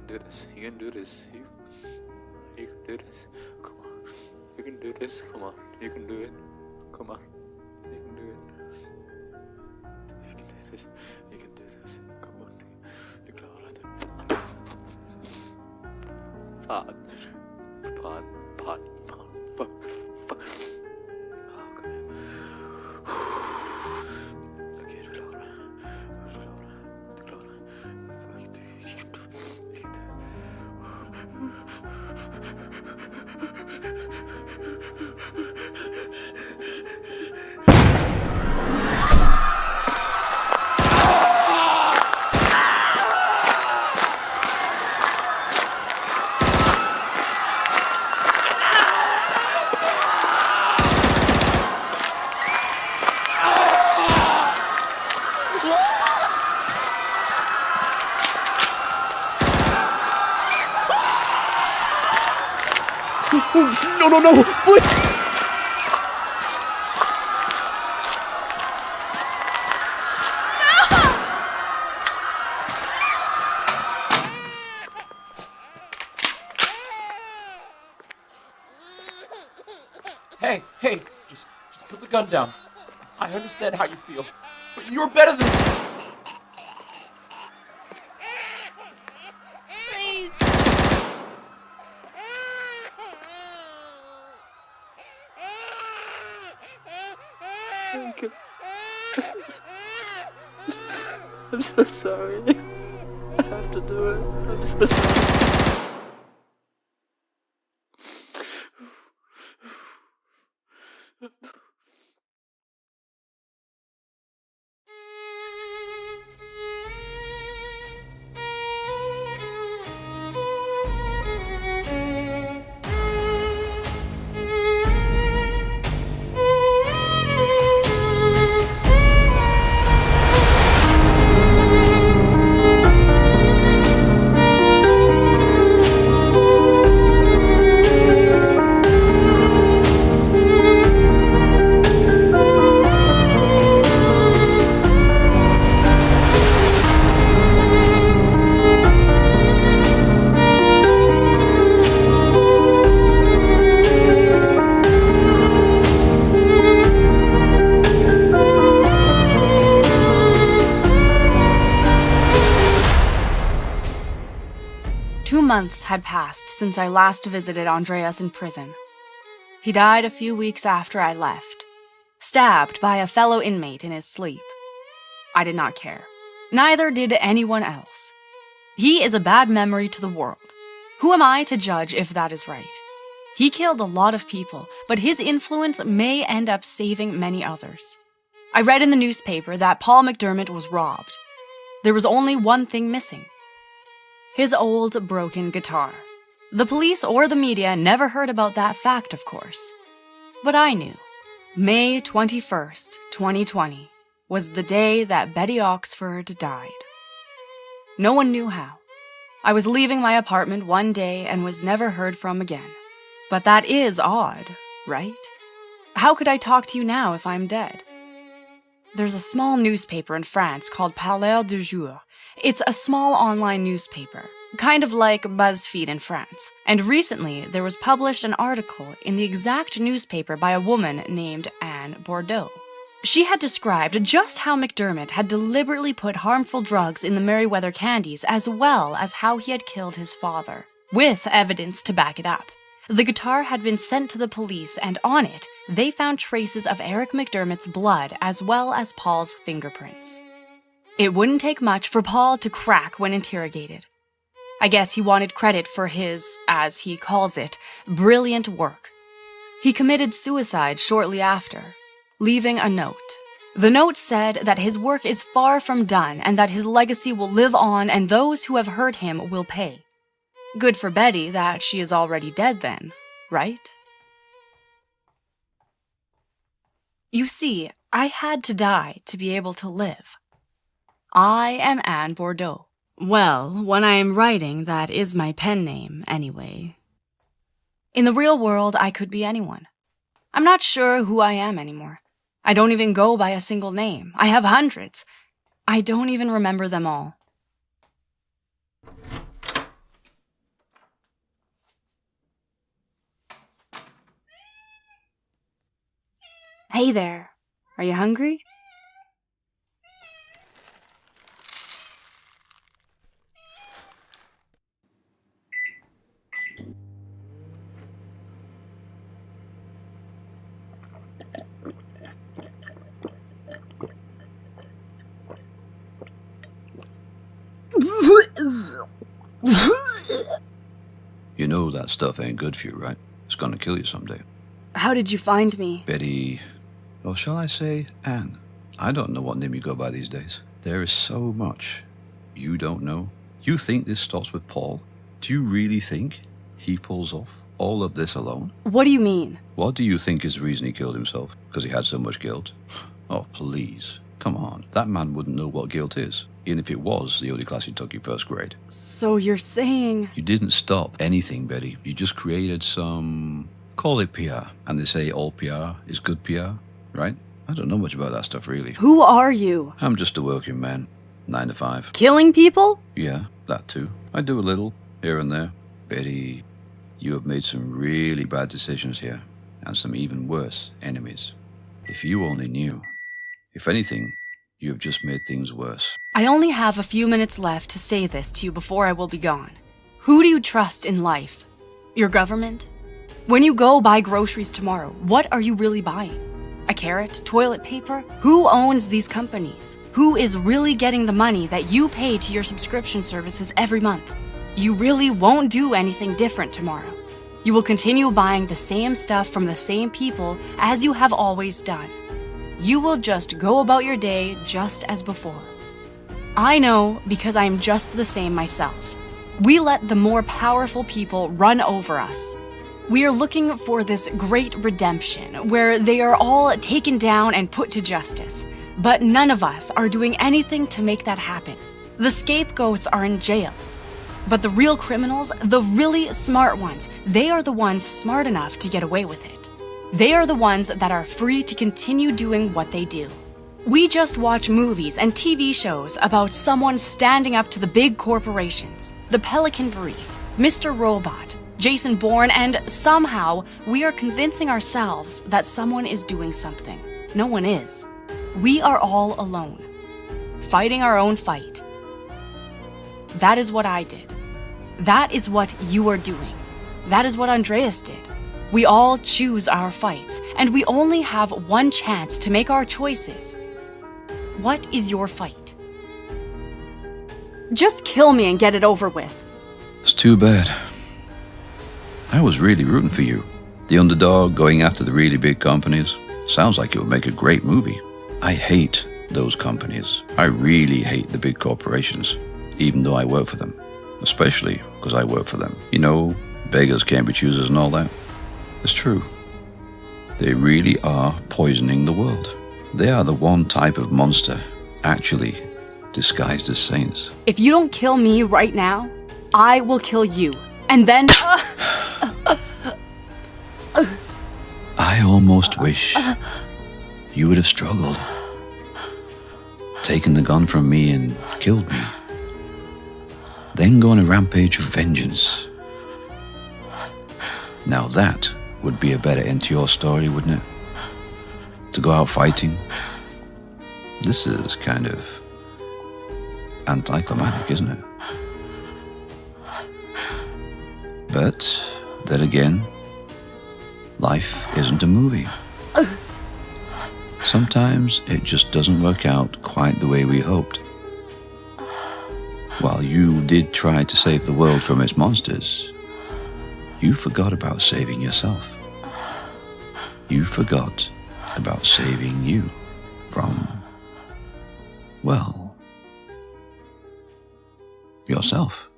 can do this. You can do this. You can do this. Come on. You can do this. Come on. You can do it. Come on. You can do it. You can do this. You can do this. Come on. Du klarer det. Faen. Faen. Faen. Faen. Faen. Kom igjen. Ok, du klarer det. Du klarer det. Du klarer det. Fuck, du kan do det. You can do it. No, please! Hey, just put the gun down. I understand how you feel, but you're better than... Please. I'm so sorry. I have to do it. I'm so sorry. Months had passed since I last visited Andreas in prison. He died a few weeks after I left, stabbed by a fellow inmate in his sleep. I did not care. Neither did anyone else. He is a bad memory to the world. Who am I to judge if that is right? He killed a lot of people, but his influence may end up saving many others. I read in the newspaper that Paul McDermott was robbed. There was only one thing missing. His old, broken guitar. The police or the media never heard about that fact, of course. But I knew. May 21st, 2020, was the day that Betty Oxford died. No one knew how. I was leaving my apartment one day and was never heard from again. But that is odd, right? How could I talk to you now if I'm dead? There's a small newspaper in France called Parleur du Jour. It's a small online newspaper, kind of like BuzzFeed in France. And recently, there was published an article in the exact newspaper by a woman named Anne Bordeaux. She had described just how McDermott had deliberately put harmful drugs in the Merryweather candies, as well as how he had killed his father, with evidence to back it up. The guitar had been sent to the police, and on it, they found traces of Eric McDermott's blood as well as Paul's fingerprints. It wouldn't take much for Paul to crack when interrogated. I guess he wanted credit for his, as he calls it, brilliant work. He committed suicide shortly after, leaving a note. The note said that his work is far from done and that his legacy will live on and those who have hurt him will pay. Good for Betty that she is already dead then, right? You see, I had to die to be able to live. I am Anne Bordeaux. Well, when I am writing, that is my pen name, anyway. In the real world, I could be anyone. I'm not sure who I am anymore. I don't even go by a single name. I have hundreds. I don't even remember them all. Hey there. Are you hungry? You know that stuff ain't good for you, right? It's gonna kill you someday. How did you find me? Betty, or shall I say Anne? I don't know what name you go by these days. There is so much you don't know. You think this stops with Paul? Do you really think he pulls off all of this alone? What do you mean? What do you think is the reason he killed himself? Because he had so much guilt? Oh, please. Come on. That man wouldn't know what guilt is, even if it was the only class he took in first grade. So you're saying... You didn't stop anything, Betty. You just created some... Call it PR. And they say all PR is good PR, right? I don't know much about that stuff, really. Who are you? I'm just a working man. 9 to 5. Killing people? Yeah, that too. I do a little, here and there. Betty, you have made some really bad decisions here. And some even worse enemies. If you only knew. If anything, you have just made things worse. I only have a few minutes left to say this to you before I will be gone. Who do you trust in life? Your government? When you go buy groceries tomorrow, what are you really buying? A carrot? Toilet paper? Who owns these companies? Who is really getting the money that you pay to your subscription services every month? You really won't do anything different tomorrow. You will continue buying the same stuff from the same people as you have always done. You will just go about your day just as before. I know because I am just the same myself. We let the more powerful people run over us. We are looking for this great redemption where they are all taken down and put to justice. But none of us are doing anything to make that happen. The scapegoats are in jail. But the real criminals, the really smart ones, they are the ones smart enough to get away with it. They are the ones that are free to continue doing what they do. We just watch movies and TV shows about someone standing up to the big corporations, the Pelican Brief, Mr. Robot, Jason Bourne, and somehow we are convincing ourselves that someone is doing something. No one is. We are all alone, fighting our own fight. That is what I did. That is what you are doing. That is what Andreas did. We all choose our fights, and we only have one chance to make our choices. What is your fight? Just kill me and get it over with. It's too bad. I was really rooting for you. The underdog going after the really big companies. Sounds like it would make a great movie. I hate those companies. I really hate the big corporations, even though I work for them. Especially because I work for them. You know, beggars can't be choosers and all that. It's true. They really are poisoning the world. They are the one type of monster, actually disguised as saints. If you don't kill me right now, I will kill you. And then... I almost wish you would have struggled. Taken the gun from me and killed me. Then go on a rampage of vengeance. Now that would be a better end to your story, wouldn't it? To go out fighting. This is kind of anticlimactic, isn't it? But then again, life isn't a movie. Sometimes it just doesn't work out quite the way we hoped. While you did try to save the world from its monsters, you forgot about saving yourself. You forgot about saving you from, well, yourself.